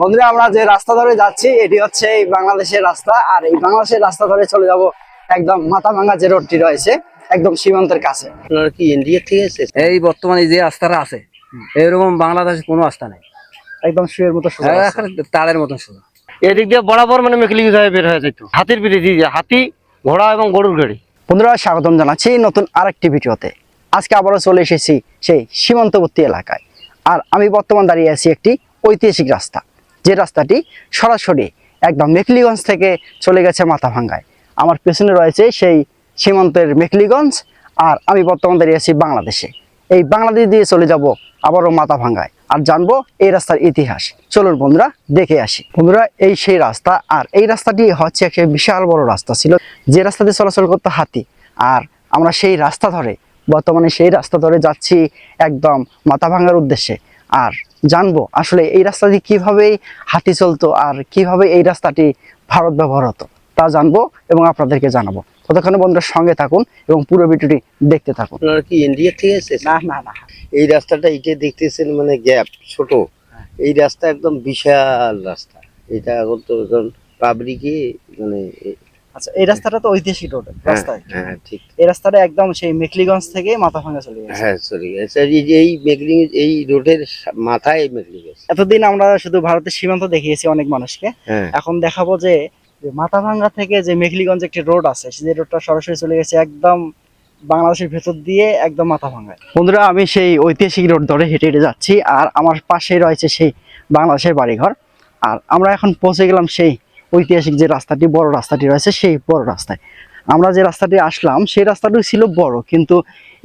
বন্ধুরা, আমরা যে রাস্তা ধরে যাচ্ছি এটি হচ্ছে এই বাংলাদেশের রাস্তা। আর এই বাংলাদেশের রাস্তা ধরে চলে যাব একদম মাথাভাঙ্গা যে রোডটি রয়েছে একদম সীমান্তের কাছে। আপনারা কি ইন্ডিয়া থেকে এসেছেন? এই বর্তমানে যে রাস্তাটা আছে এরকম বাংলাদেশে কোনো রাস্তা নেই, একদম শুয়ের মতো সোজা রাস্তা। তারের মতন শুধু। এদিক দিয়ে বরাবর মানে মেকলিগঞ্জ হয়ে বের হয়ে যেত হাতির পিঠে দিয়ে, হাতি, ঘোড়া এবং গরুর গাড়ি। বন্ধুরা, স্বাগতম জানাচ্ছি নতুন আরেকটি ভিডিওতে। আজকে আবারও চলে এসেছি সেই সীমান্তবর্তী এলাকায়। আর আমি বর্তমান দাঁড়িয়ে আছি একটি ঐতিহাসিক রাস্তা, যে রাস্তাটি সরাসরি একদম মেকলিগঞ্জ থেকে চলে গেছে মাথাভাঙ্গায়। আমার পেছনে রয়েছে সেই সীমান্তের মেকলিগঞ্জ, আর আমি বর্তমান দাঁড়িয়ে আছি বাংলাদেশে। এই বাংলাদেশ দিয়ে চলে যাব আবারও মাথাভাঙ্গায়, আর জানবো এই রাস্তার ইতিহাস। চলুন বন্ধুরা, দেখে আসি। বন্ধুরা, এই সেই রাস্তা, আর এই রাস্তাটি হচ্ছে একটা বিশাল বড় রাস্তা ছিল, যে রাস্তা দিয়ে চলাচল করতো হাতি। আর আমরা সেই রাস্তা ধরে বর্তমানে সেই রাস্তা ধরে যাচ্ছি একদম মাথাভাঙ্গার উদ্দেশ্যে। আর জানবো আসলে এই রাস্তা দিয়ে কিভাবে হাতি চলতো আর কিভাবে এই রাস্তাটি ভারত ব্যবহার হতো, তা জানবো এবং আপনাদেরকে জানাবো। ততক্ষণে বন্ধুরা সঙ্গে থাকুন এবং পুরো ভিডিওটি দেখতে থাকুন। আপনারা কি ইন্ডিয়া থেকে এসেছেন? না না না, এই রাস্তাটা এটা দেখতেছেন মানে গ্যাপ ছোট, এই রাস্তা একদম বিশাল রাস্তা। এটা এখন তো এখন পাবলিকে মানে আচ্ছা, এই রাস্তাটা তো ঐতিহাসিক রোড রাস্তা। হ্যাঁ ঠিক, এই রাস্তাটা একদম সেই মেকলিগঞ্জ থেকে মাথাভাঙ্গা চলে গেছে। হ্যাঁ সরি, এই মেকলিগঞ্জ, এই রোডের মাথায় এই মেকলিগঞ্জ। এতদিন আমরা শুধু ভারতের সীমান্ত দেখিয়েছি অনেক মানুষকে, হ্যাঁ এখন দেখাবো যে মাথাভাঙ্গা থেকে যে মেকলিগঞ্জ একটি রোড আছে, সেই রোডটা সরাসরি চলে গেছে একদম বাংলাদেশের ভেতর দিয়ে একদম মাথাভাঙ্গায়। বন্ধুরা, আমি সেই ঐতিহাসিক রোড ধরে হেঁটে হেঁটে যাচ্ছি, আর আমার পাশেই রয়েছে সেই বাংলাদেশের বাড়িঘর। আর আমরা এখন পৌঁছে গেলাম সেই ঐতিহাসিক যে রাস্তাটি, বড় রাস্তাটি রয়েছে সেই বড় রাস্তায়। আমরা যে রাস্তাটি আসলাম সেই রাস্তাটি ছিল বড়, কিন্তু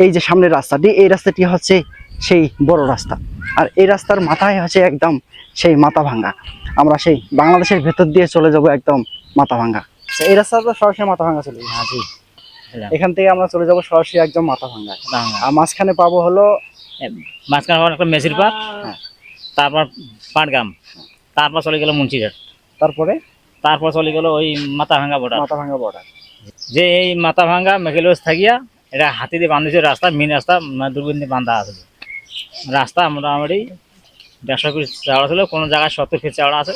এই যে সামনের রাস্তাটি, এই রাস্তাটি হচ্ছে সেই বড় রাস্তা। আর এই রাস্তার মাথায় হচ্ছে একদম সেই মাথাভাঙ্গা। আমরা সেই বাংলাদেশের ভেতর দিয়ে চলে যাব একদম মাথাভাঙ্গা। এই রাস্তাটা সরাসরি মাথাভাঙ্গা চলে যাবে। এখান থেকে আমরা চলে যাব সরাসরি একদম মাথাভাঙ্গা। আর মাঝখানে পাবো হলো মাঝখানে একটা মেসির পার্ক, হ্যাঁ। তারপর পাটগ্রাম, তারপর চলে গেল মুন্সিরহাট, তারপরে তারপর চলে গেল ওই মাথাভাঙ্গা বর্ডার। মাথাভাঙ্গা বর্ডার। যে এই মাথাভাঙ্গা মেঘেলগঞ্জ থাকিয়া এটা হাতি দিয়ে বান্ধেছে রাস্তা, মেন রাস্তা দুর্গন্ধি বান্ধা আছে। রাস্তা মোটামুটি 150 ফিট চওড়া ছিল, কোনো জায়গায় 70 ফিট চওড়া আছে,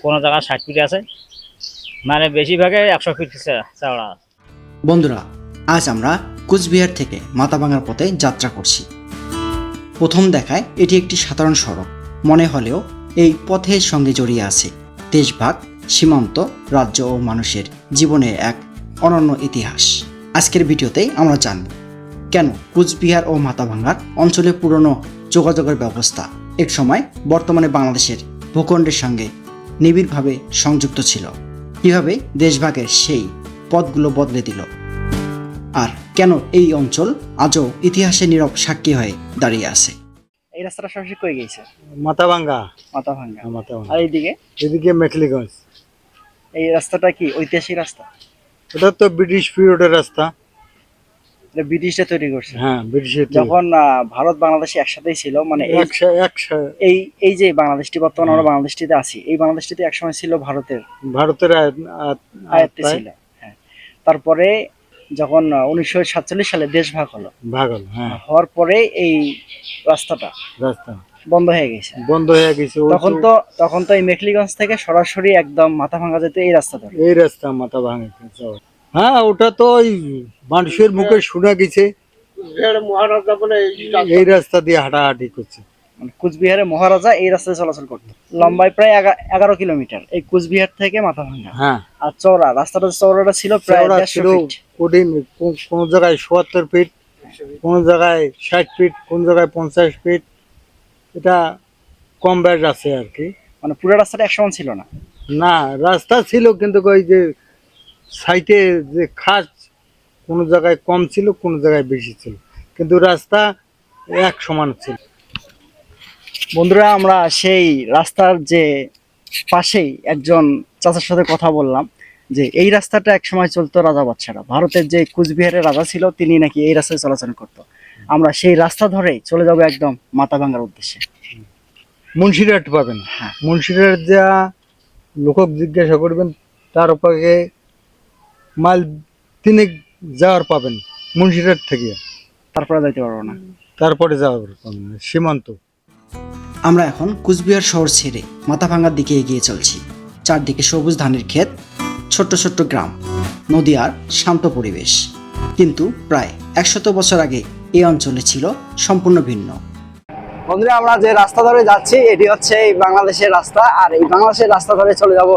কোনো জায়গায় 60 ফিট আছে, মানে বেশিরভাগে 100 ফিট চওড়া আছে। বন্ধুরা, আজ আমরা কুচবিহার থেকে মাথাভাঙ্গার পথে যাত্রা করছি। প্রথম দেখায় এটি একটি সাধারণ সড়ক মনে হলেও এই পথের সঙ্গে জড়িয়ে আছে দেশভাগ, সীমান্ত, রাজ্য ও মানুষের জীবনের এক অনন্য ইতিহাস। আজকের ভিডিওতে আমরা জানব কেন কুচবিহার ও মাথাভাঙ্গার অঞ্চলে পুরনো যোগাযোগের ব্যবস্থা একসময় বর্তমানে বাংলাদেশের ভূখণ্ডের সঙ্গে নিবিড়ভাবে সংযুক্ত ছিল, কীভাবে দেশভাগের সেই পথগুলো বদলে দিল, আর কেন এই অঞ্চল আজও ইতিহাসে নীরব সাক্ষী হয়ে দাঁড়িয়ে আছে। এই রাস্তাটা সরাসরি কই গেছে? মাথাভাঙ্গা, মাথাভাঙ্গা। মাথাভাঙ্গা। আর এইদিকে এদিকে মেকলিগঞ্জ। এই রাস্তাটা কি ঐতিহাসিক রাস্তা? এটা তো ব্রিটিশ পিরিয়ডের রাস্তা। এটা ব্রিটিশরা তৈরি করছে। হ্যাঁ ব্রিটিশের যখন ভারত বাংলাদেশ একসাথেই ছিল, মানে এই এই যে বাংলাদেশটি বর্তমানে আমরা বাংলাদেশটিতে আছি, এই বাংলাদেশটিতে একসময় ছিল ভারতের ভারতের আয়ত্তে ছিল। হ্যাঁ, তারপরে যখন 1947 সালে দেশ ভাগ হলো, ভাগ হলো, হ্যাঁ হওয়ার পরে এই রাস্তাটা রাস্তা বন্ধ হয়ে গেছে। বন্ধ হয়ে গেছে। তখন তো এই মেকলিগঞ্জ থেকে সরাসরি একদম মাথাভাঙ্গা যেত এই রাস্তা ধরে। এই রাস্তা মাথাভাঙ্গা। হ্যাঁ, ওটা তো ওই মানুষের মুখে শোনা গেছে, মহারাজা বলে এই রাস্তা দিয়ে হাঁটাহাঁটি করছে। মানে কুচবিহারের মহারাজা এই রাস্তায় চলাচল করতো। লম্বায় প্রায় 11 কিলোমিটার এই কুচবিহার থেকে মাথাভাঙ্গা। হ্যাঁ, আর চওড়াটা ছিল প্রায় 150 ফিট। কঠিন, কোন জায়গায় ৭৪ ফিট, কোন জায়গায় ৬০ ফিট, কোন জায়গায় ৫০ ফিট। এটা কম ব্যাস আছে আর কি। মানে পুরো রাস্তাটা একসমান ছিল না। না, রাস্তা ছিল কিন্তু ওই যে সাইটে যে খাস, কোন জায়গায় কম ছিল, কোন জায়গায় বেশি ছিল, কিন্তু রাস্তা এক সমান ছিল। বন্ধুরা, আমরা সেই রাস্তার যে পাশেই একজন চাচার সাথে কথা বললাম যে এই রাস্তাটা একসময় চলতো রাজা বাদশারা। ভারতের যে কুচবিহারের রাজা ছিল তিনি নাকি এই রাস্তায় চলাচল করতো। আমরা সেই রাস্তা ধরেই চলে যাব একদম মাথাভাঙ্গার উদ্দেশ্যে। মুন্সিরহাট পাবেন। হ্যাঁ, মুন্সিরহাট যা লোকক জিজ্ঞাসা করবেন, তার উপরে মাইল 3 যাওয়ার পাবেন মুন্সিরহাট থেকে। তারপরে যাইতে পারবো না। তারপরে যাওয়ার পাবেন সীমান্ত। আমরা এখন কুচবিহার শহর ছেড়ে মাথাভাঙ্গার দিকে এগিয়ে চলছি। চারদিকে সবুজ ধানের ক্ষেত, ছোট্ট ছোট্ট গ্রাম, নদী আর শান্ত পরিবেশ। কিন্তু প্রায় 100 বছর আগে এই অঞ্চলে ছিল সম্পূর্ণ ভিন্ন। বন্ধুরা, আমরা যে রাস্তা ধরে যাচ্ছি এটি হচ্ছে এই বাংলাদেশের রাস্তা, আর এই বাংলাদেশের রাস্তা ধরে চলে যাব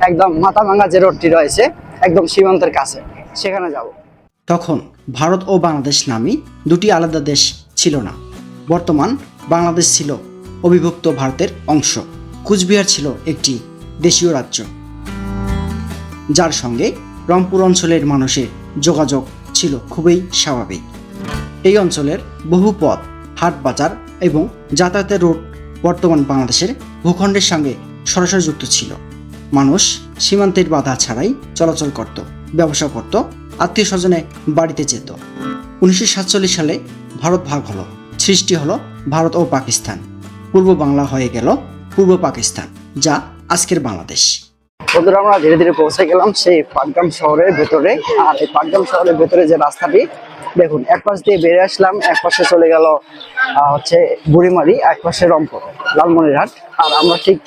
একদম মাথাভাঙ্গা যে রোডটি রয়েছে একদম সীমান্তের কাছে, সেখানে যাব। তখন ভারত ও বাংলাদেশ নামে দুটি আলাদা দেশ ছিল না। বর্তমান বাংলাদেশ ছিল অবিভক্ত ভারতের অংশ। কুচবিহার ছিল একটি দেশীয় রাজ্য, যার সঙ্গে রংপুর অঞ্চলের মানুষের যোগাযোগ ছিল খুবই স্বাভাবিক। এই অঞ্চলের বহু পথ, হাট বাজার এবং যাতায়াতের রুট বর্তমান বাংলাদেশের ভূখণ্ডের সঙ্গে সরাসরি যুক্ত ছিল। মানুষ সীমান্তের বাধা ছাড়াই চলাচল করত, ব্যবসা করত, আত্মীয় স্বজনে বাড়িতে যেত। 1947 সালে ভারত ভাগ হলো, সৃষ্টি হলো ভারত ও পাকিস্তান। পূর্ব বাংলা হয়ে গেল পূর্ব পাকিস্তান, যা আজকের বাংলাদেশ। বন্ধুরা, আমরা ধীরে ধীরে পৌঁছে গেলাম সেই পাটগ্রাম শহরের ভেতরে। আর এই পাটগ্রাম শহরের ভেতরে যে রাস্তাটি দেখুন, এক পাশ দিয়ে বেরিয়ে আসলাম, এক পাশে চলে গেল হচ্ছে বুড়িমারি, এক পাশে রংপুর লালমনিরহাট। আর আমরা ঠিক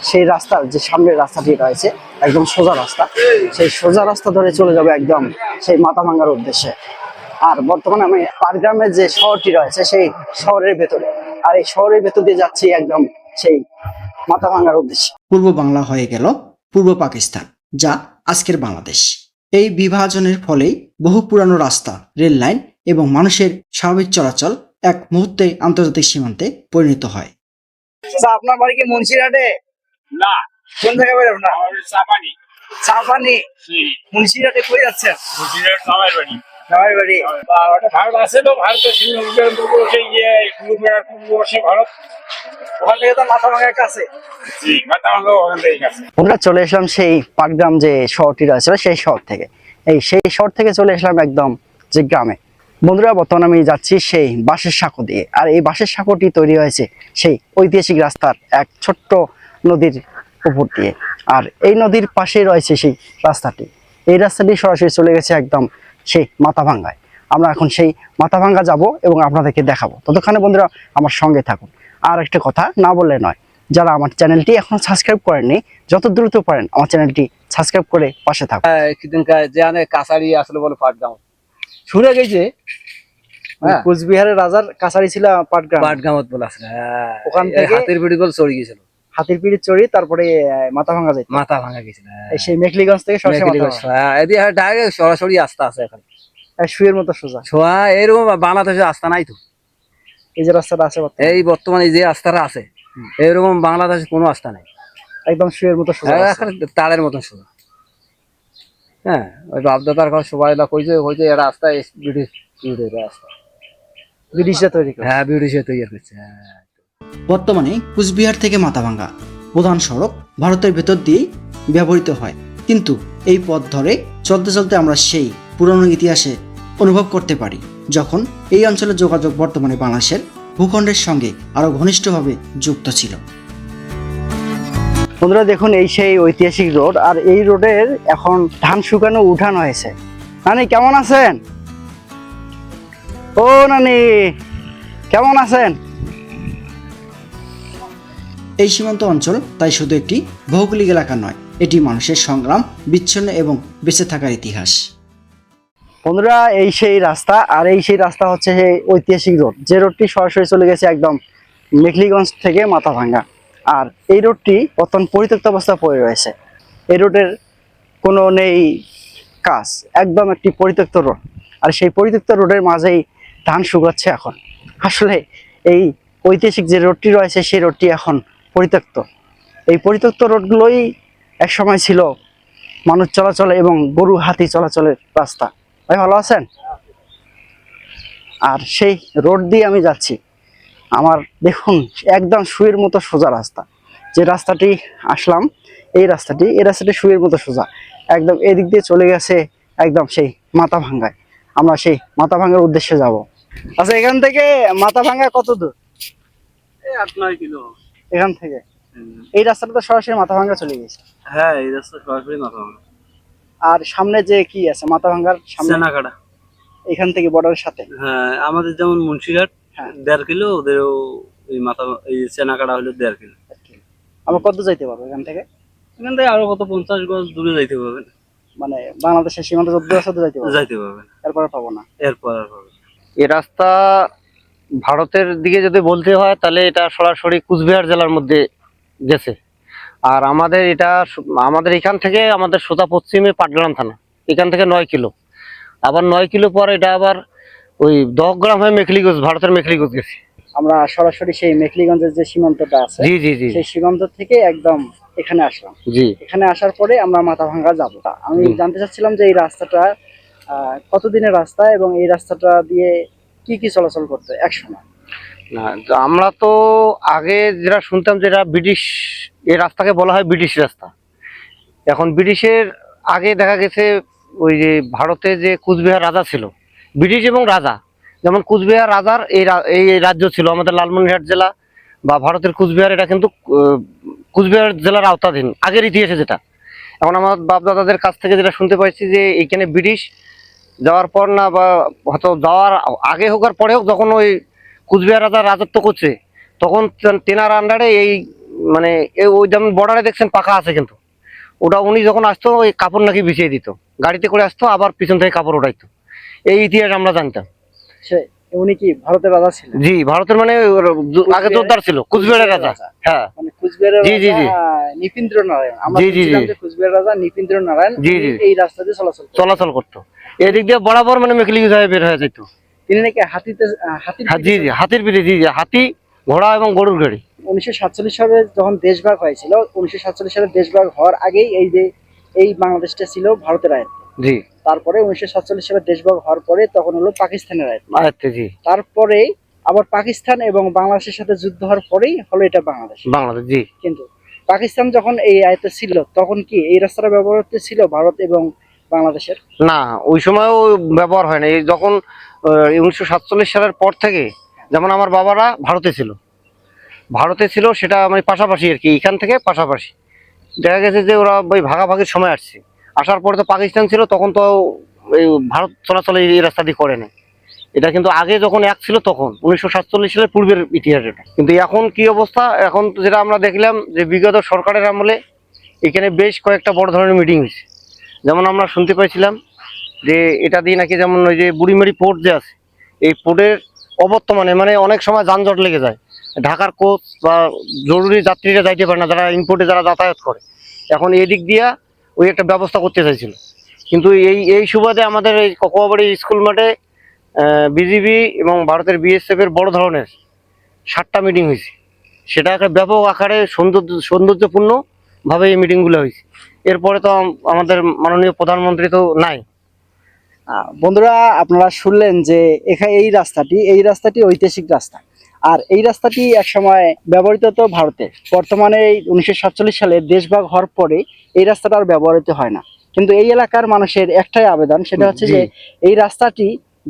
সেই রাস্তার যে সামনের রাস্তাটি রয়েছে একদম সোজা রাস্তা, সেই সোজা রাস্তা ধরে চলে যাবে একদম সেই মাথাভাঙ্গার উদ্দেশ্যে। আর বর্তমানে আমি পাটগ্রামের যে শহরটি রয়েছে সেই শহরের ভেতরে, আর এই শহরের ভেতর দিয়ে যাচ্ছি একদম সেই মাথাভাঙ্গার উদ্দেশ্যে। পূর্ব বাংলা হয়ে গেল পূর্ব পাকিস্তান, যা আজকের বাংলাদেশ। এই বিভাজনের ফলেই বহু পুরানো রাস্তা, রেল লাইন এবং মানুষের স্বাভাবিক চলাচল এক মুহূর্তে আন্তর্জাতিক সীমান্তে পরিণত হয়। আপনার বাড়ি কি মুন্সিরহাটে? না, কোন জায়গায় বাড়ি আপনার? চাপানি চাপানি। মুন্সিরহাটে কই যাচ্ছেন? জামাই বাড়ি। জামাই বাড়ি। ভারত আছে তো, ভারতের সীমান্ত ভারত, ওখান থেকে তো মাথাভাঙ্গার কাছে। মাথাভাঙ্গা ওখান থেকে কাছে। আমরা চলে এসলাম সেই পাটগ্রাম যে শহরটি রয়েছে সেই শহর থেকে। সেই শহর থেকে চলে এসলাম একদম যে গ্রামে। বন্ধুরা, বর্তমানে আমি যাচ্ছি সেই বাঁশের সাঁকো দিয়ে। আর এই বাঁশের সাঁকোটি তৈরি হয়েছে সেই ঐতিহাসিক রাস্তার এক ছোট্ট নদীর উপর দিয়ে। আর এই নদীর পাশেই রয়েছে সেই রাস্তাটি। এই রাস্তাটি সরাসরি চলে গেছে একদম সেই মাথাভাঙ্গায়। আমরা এখন সেই মাথাভাঙ্গা যাব এবং আপনাদেরকে দেখাবো। ততক্ষণে বন্ধুরা আমার সঙ্গে থাকুন। আর একটা কথা না বললে নয়, যারা আমার চ্যানেলটি এখনো সাবস্ক্রাইব করেননি, যত দ্রুত পারেন আমার চ্যানেলটি সাবস্ক্রাইব করে পাশে থাকুন। সেদিনকার যে কাছারি আসলে বলে পাটগ্রাম শুনে গেছে। হ্যাঁ, কুচবিহারের রাজার কাছারি ছিল পাটগ্রাম। পাটগ্রামত বলে আছে। ওখান এই থেকে হাতের পিড়ি বলে চড়ে গেছিল, হাতির পিড়ি চড়ি তারপরে মাথাভাঙ্গা যাইত। মাথা ভাঙা গেছিল। সেই মেখলিগঞ্জ থেকে সরাসরি মাথাভাঙ্গা। এদিকে ডাইরেক্ট সরাসরি আস্তা আছে এখন, শুয়ের মতো সোজা। ছোঁয়া এরকম বাংলাদেশে আস্তা নাই তো। এই যে রাস্তাটা আছে এই বর্তমানে যে আস্তাটা আছে এরকম বাংলাদেশে কোনো আস্থা নাই, একদম শুয়ের মতো সোজা। এখন তারের মতন সোজা। হ্যাঁ, ওই বাপদাদার ঘর সবাই কইছে হইছে এরা রাস্তা ব্রিটিশ রাস্তা, ব্রিটিশরা তৈরি করে। হ্যাঁ ব্রিটিশে তৈরি করছে। হ্যাঁ, বর্তমানে কুচবিহার থেকে মাথাভাঙ্গা প্রধান সড়ক ভারতের ভেতর দিয়েই ব্যবহৃত হয়। কিন্তু এই পথ ধরে চলতে চলতে আমরা সেই পুরনো ইতিহাসে অনুভব করতে পারি, যখন এই অঞ্চলের যোগাযোগ বর্তমানে বাংলাদেশের ভূখণ্ডের সঙ্গে আরো ঘনিষ্ঠভাবে যুক্ত ছিল। বন্ধুরা দেখুন, এই সেই ঐতিহাসিক রোড। আর এই রোডের এখন ধান শুকানো উঠানো হয়েছে। নানি কেমন আছেন? ও নানি কেমন আছেন? এই সীমান্ত অঞ্চল তাই শুধু একটি ভৌগোলিক এলাকা নয়, এটি মানুষের সংগ্রাম, বিচ্ছিন্ন এবং বেঁচে থাকার ইতিহাস। বন্ধুরা, এই সেই রাস্তা। আর এই সেই রাস্তা হচ্ছে সেই ঐতিহাসিক রোড, যে রোডটি সরাসরি চলে গেছে একদম মেখলিগঞ্জ থেকে মাথাভাঙ্গা। আর এই রোডটি বর্তমান পরিত্যক্ত অবস্থা পড়ে রয়েছে। এই রোডের কোনো নেই কাজ, একদম একটি পরিত্যক্ত রোড। আর সেই পরিত্যক্ত রোডের মাঝেই ধান শুকাচ্ছে এখন। আসলে এই ঐতিহাসিক যে রোডটি রয়েছে সেই রোডটি এখন পরিত্যক্ত। এই পরিত্যক্ত রোডগুলোই একসময় ছিল মানুষ চলাচল এবং গরু হাতি চলাচলের রাস্তা। ভাই ভালো আছেন? আর সেই রোড দিয়ে আমি যাচ্ছি। আমার দেখুন একদম শুয়ের মতো সোজা রাস্তা। যে রাস্তাটি আসলাম এই রাস্তাটি শুয়ের মতো সোজা, একদম এদিক দিয়ে চলে গেছে একদম সেই মাথাভাঙ্গায়। আমরা সেই মাথাভাঙ্গার উদ্দেশ্যে যাব। আচ্ছা, এখান থেকে মাথাভাঙ্গা কত দূর? 8-9 কিলো এখান থেকে এই রাস্তাটা তো সরাসরি মাথাভাঙ্গা চলে গেছে। হ্যাঁ, এই রাস্তা সরাসরি মাথাভাঙ্গা। আর সামনে যে কি আছে মাথাভাঙ্গার সামনে? সেনাকাটা। এখান থেকে বর্ডারের সাথে। হ্যাঁ, আমাদের যেমন মুন্সিরহাট হ্যাঁ। 1.5 কিলো, ওদেরও এই মাথা এই চেনাকাটা হলো 1.5 কিলো। আমরা কত যাইতে পারবো এখান থেকে? এখান থেকে আরো কত 50 গজ দূরে যাইতে পারবেন। মানে বাংলাদেশের সীমান্ত যত দূর আছে তত যাইতে পারবো, যাইতে পারবেন, এরপরে পাবো না। এরপর আর পাবেন। এই রাস্তা ভারতের দিকে যদি বলতে হয় তাহলে এটা সরাসরি কুচবিহার জেলার মধ্যে গেছে। আর আমাদের এটা আমাদের এখান থেকে আমাদের সোজা পশ্চিমে পাটগ্রাম থানা, এখান থেকে 9 কিলো। আবার 9 কিলো পর এটা আবার ওই দহগ্রাম হয়ে মেখলিগঞ্জ, ভারতের মেখলিগঞ্জ গেছে। আমরা সরাসরি সেই মেখলিগঞ্জের যে সীমান্তটা আছে জি জি জি সেই সীমান্ত থেকে একদম এখানে আসলাম। জি। এখানে আসার পরে আমরা মাথাভাঙ্গা যাব। আমি জানতে চাচ্ছিলাম যে এই রাস্তাটা কতদিনের রাস্তা এবং এই রাস্তাটা দিয়ে কি কি চলাচল করতো এক সময়? না, তো আমরা তো আগে যেটা শুনতাম যেটা ব্রিটিশ, এই রাস্তাকে বলা হয় ব্রিটিশ রাস্তা। এখন ব্রিটিশের আগে দেখা গেছে ওই যে ভারতে যে কুচবিহার রাজা ছিল, ব্রিটিশ এবং রাজা, যেমন কুচবিহার রাজার এই রাজ্য ছিল আমাদের লালমনিরহাট জেলা বা ভারতের কুচবিহার, এটা কিন্তু কুচবিহার জেলার আওতাধীন আগের ইতিহাসে যেটা। এখন আমার বাপ দাদাদের কাছ থেকে যেটা শুনতে পাইছি যে এইখানে ব্রিটিশ যাওয়ার পর না বা হয়তো যাওয়ার আগে হোক আর পরে হোক, যখন ওই কুচবিহার রাজা রাজত্ব করছে তখন তেনার আন্ডারে এই মানে ওই যেমন বর্ডারে দেখছেন পাকা আছে, কিন্তু ওটা উনি যখন আসতো ওই কাপড় নাকি বিছিয়ে দিত, গাড়িতে করে আসতো আবার পিছন থেকে কাপড় উঠাইতো। এই ইতিহাস আমরা জানতাম। সে উনি কি ভারতের রাজা ছিলেন? জি, ভারতের মানে আগে জোরদার ছিল, কুচবিহারের রাজা। হ্যাঁ, মানে কুচবিহারের জি জি জি নিপীন্দ্র নারায়ণ। আমরা জি জি শুনছিলাম যে কুচবিহার রাজা নিপীন্দ্র নারায়ণ জি জি এই রাস্তা দিয়ে চলাচল করতো। এদিক দিয়ে বরাবর মানে মেখলিগঞ্জ হয়ে বের হয়ে যেত। তিনি নাকি হাতিতে হাতির হ্যাঁ জি জি, হাতির পিঠে, জি জি, হাতি, ঘোড়া এবং গরুর গাড়ি। 1947 সালে যখন দেশভাগ হয়েছিল, 1947 সালে দেশভাগ হওয়ার আগেই এই যে এই বাংলাদেশটা ছিল ভারতের আয়ত্তে। জি। তারপরে 1947 সালে দেশভাগ হওয়ার পরে তখন হলো পাকিস্তানের আয়ত্তে। আচ্ছা জি। তারপরে আবার পাকিস্তান এবং বাংলাদেশের সাথে যুদ্ধ হওয়ার পরেই হলো এটা বাংলাদেশ। বাংলাদেশ, জি। কিন্তু পাকিস্তান যখন এই আয়ত্তে ছিল তখন কি এই রাস্তাটা ব্যবহার ছিল ভারত এবং বাংলাদেশের? না, ওই সময়ও ব্যবহার হয় না। এই যখন 1947 সালের পর থেকে, যেমন আমার বাবারা ভারতে ছিল সেটা মানে পাশাপাশি আর কি, এখান থেকে পাশাপাশি দেখা গেছে যে ওরা ওই ভাগাভাগির সময় আসছে। আসার পরে তো পাকিস্তান ছিল, তখন তো এই ভারত চলাচল এই রাস্তা দিয়ে করে না। এটা কিন্তু আগে যখন এক ছিল তখন 1947 সালের পূর্বের ইতিহাস এটা। কিন্তু এখন কি অবস্থা, এখন তো যেটা আমরা দেখলাম যে বিগত সরকারের আমলে এখানে বেশ কয়েকটা বড় ধরনের মিটিং হয়েছে। যেমন আমরা শুনতে পাইছিলাম যে এটা দিয়ে নাকি, যেমন ওই যে বুড়িমারি পোর্ট যে আছে, এই পোর্টের অবর্তমানে মানে অনেক সময় যানজট লেগে যায়, ঢাকার কোচ বা জরুরি যাত্রীরা যাইতে পারে না, যারা ইম্পোর্টে যারা যাতায়াত করে। এখন এই দিক দিয়া ওই একটা ব্যবস্থা করতে চাইছিল, কিন্তু এই সুবাদে আমাদের এই ককোয়াবাড়ি স্কুল মাঠে বিজিবি এবং ভারতের বিএসএফ এর বড় ধরনের 7টা মিটিং হয়েছে। সেটা একটা ব্যাপক আকারে সৌন্দর্যপূর্ণ ভাবে এই মিটিংগুলো হয়েছে। এরপরে তো আমাদের মাননীয় প্রধানমন্ত্রী তো নাই। বন্ধুরা, আপনারা শুনলেন যে এখানে এই রাস্তাটি ঐতিহাসিক রাস্তা। আর এই রাস্তাটি এক সময় ব্যবহৃত হতো ভারতে। বর্তমানে 1947 সালে দেশভাগ হওয়ার পরে এই রাস্তাটা আর ব্যবহৃত হয় না। কিন্তু এই এলাকার মানুষের একটাই আবেদন, সেটা হচ্ছে যে এই রাস্তাটি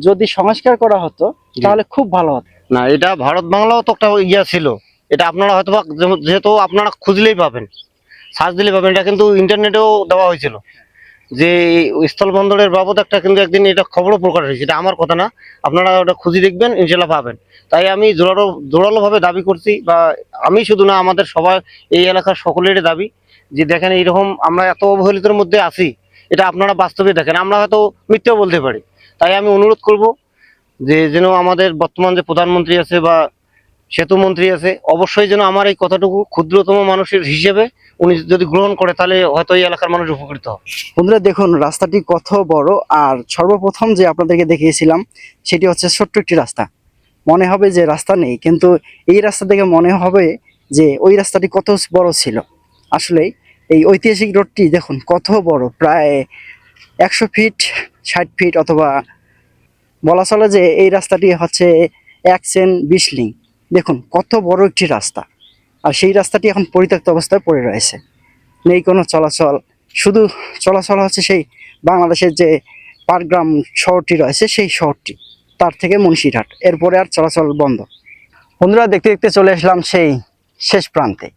যদি সংস্কার করা হতো তাহলে খুব ভালো হতো। না, এটা ভারত বাংলাও তো একটা ইয়া ছিল, এটা আপনারা হয়তো যেহেতু আপনারা খুঁজলেই পাবেন, সার্চ দিলে পাবেন, এটা কিন্তু ইন্টারনেটেও দেওয়া হয়েছিল যে স্থলবন্দরের বাবদ একটা, কিন্তু একদিন এটা খবরও প্রকাশ হয়েছে। এটা আমার কথা না, আপনারা ওটা খুঁজে দেখবেন, ইনশাল্লাহ পাবেন। তাই আমি জোরালোভাবে দাবি করছি, বা আমি শুধু না, আমাদের সবাই এই এলাকার সকলেরই দাবি যে দেখেন এইরকম আমরা এত অবহেলিতের মধ্যে আছি, এটা আপনারা বাস্তবে দেখেন। আমরা হয়তো মিথ্যেও বলতে পারি, তাই আমি অনুরোধ করব যে যেন আমাদের বর্তমান যে প্রধানমন্ত্রী আছে বা সেতু মন্ত্রী আছে, অবশ্যই যেন আমার এই কথাটুকু ক্ষুদ্রতম মানুষের হিসেবে উনি যদি গ্রহণ করে, তাহলে হয়তো এই এলাকার মানুষ উপকৃত হবে। বন্ধুরা দেখুন রাস্তাটি কত বড়। আর সর্বপ্রথম যে আপনাদেরকে দেখিয়েছিলাম সেটি হচ্ছে ছোট্ট একটি রাস্তা। মনে হবে যে রাস্তা নেই, কিন্তু এই রাস্তা দেখে মনে হবে যে ওই রাস্তাটি কত বড় ছিল। আসলে এই ঐতিহাসিক রোডটি দেখুন কত বড়, প্রায় 100 ফিট 60 ফিট, অথবা বলা চলে যে এই রাস্তাটি হচ্ছে 1 চেন 20 লিং। দেখুন কত বড় একটি রাস্তা। আর সেই রাস্তাটি এখন পরিত্যক্ত অবস্থায় পড়ে রয়েছে, নেই কোনো চলাচল। শুধু চলাচল হচ্ছে সেই বাংলাদেশের যে পাটগ্রাম শহরটি রয়েছে সেই শহরটি, তার থেকে মুন্সিরহাট, এরপরে আর চলাচল বন্ধ। বন্ধুরা দেখতে দেখতে চলে আসলাম সেই শেষ প্রান্তে।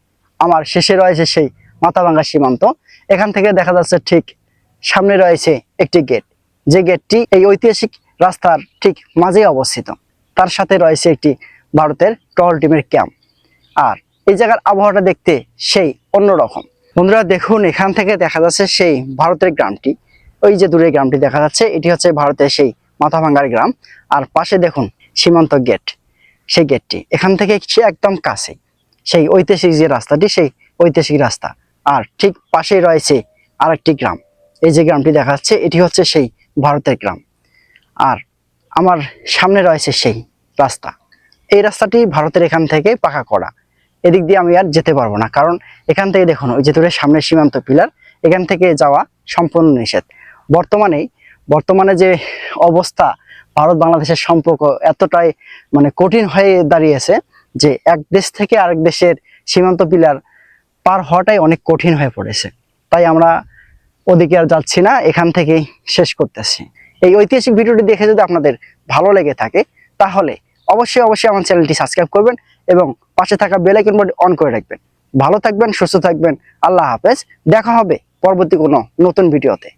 আমার শেষে রয়েছে সেই মাথাভাঙ্গা সীমান্ত। এখান থেকে দেখা যাচ্ছে ঠিক সামনে রয়েছে একটি গেট, যে গেটটি এই ঐতিহাসিক রাস্তার ঠিক মাঝে অবস্থিত। তার সাথে রয়েছে একটি ভারতের টহল টিমের ক্যাম্প। আর এই জায়গার আবহাওয়াটা দেখতে সেই অন্যরকম। বন্ধুরা দেখুন, এখান থেকে দেখা যাচ্ছে সেই ভারতের গ্রামটি, ওই যে দূরে গ্রামটি দেখা যাচ্ছে, এটি হচ্ছে ভারতের সেই মাথাভাঙ্গার গ্রাম। আর পাশে দেখুন সীমান্ত গেট, সেই গেটটি এখান থেকে সে একদম কাছে, সেই ঐতিহাসিক যে রাস্তাটি, সেই ঐতিহাসিক রাস্তা। আর ঠিক পাশেই রয়েছে আরেকটি গ্রাম, এই যে গ্রামটি দেখা যাচ্ছে এটি হচ্ছে সেই ভারতের গ্রাম। আর আমার সামনে রয়েছে সেই রাস্তা, এই রাস্তাটি ভারতের এখান থেকে পাকা করা। এদিক দিয়ে আমি আর যেতে পারবো না, কারণ এখান থেকে দেখুন ওই যে দূরে সামনের সীমান্ত পিলার, এখান থেকে যাওয়া সম্পূর্ণ নিষেধ। বর্তমানে যে অবস্থা, ভারত বাংলাদেশের সম্পর্ক এতটাই মানে কঠিন হয়ে দাঁড়িয়েছে যে এক দেশ থেকে আরেক দেশের সীমান্ত পিলার পার হওয়াটাই অনেক কঠিন হয়ে পড়েছে। তাই আমরা ওদিকে আর যাচ্ছি না, এখান থেকেই শেষ করতেছি। এই ঐতিহাসিক ভিডিওটি দেখে যদি আপনাদের ভালো লেগে থাকে তাহলে অবশ্যই আমার চ্যানেলটি সাবস্ক্রাইব করবেন এবং পাশে থাকা বেল আইকন বাটন অন করে রাখবেন। ভালো থাকবেন, সুস্থ থাকবেন। আল্লাহ হাফেজ। দেখা হবে পরবর্তী কোনো নতুন ভিডিওতে।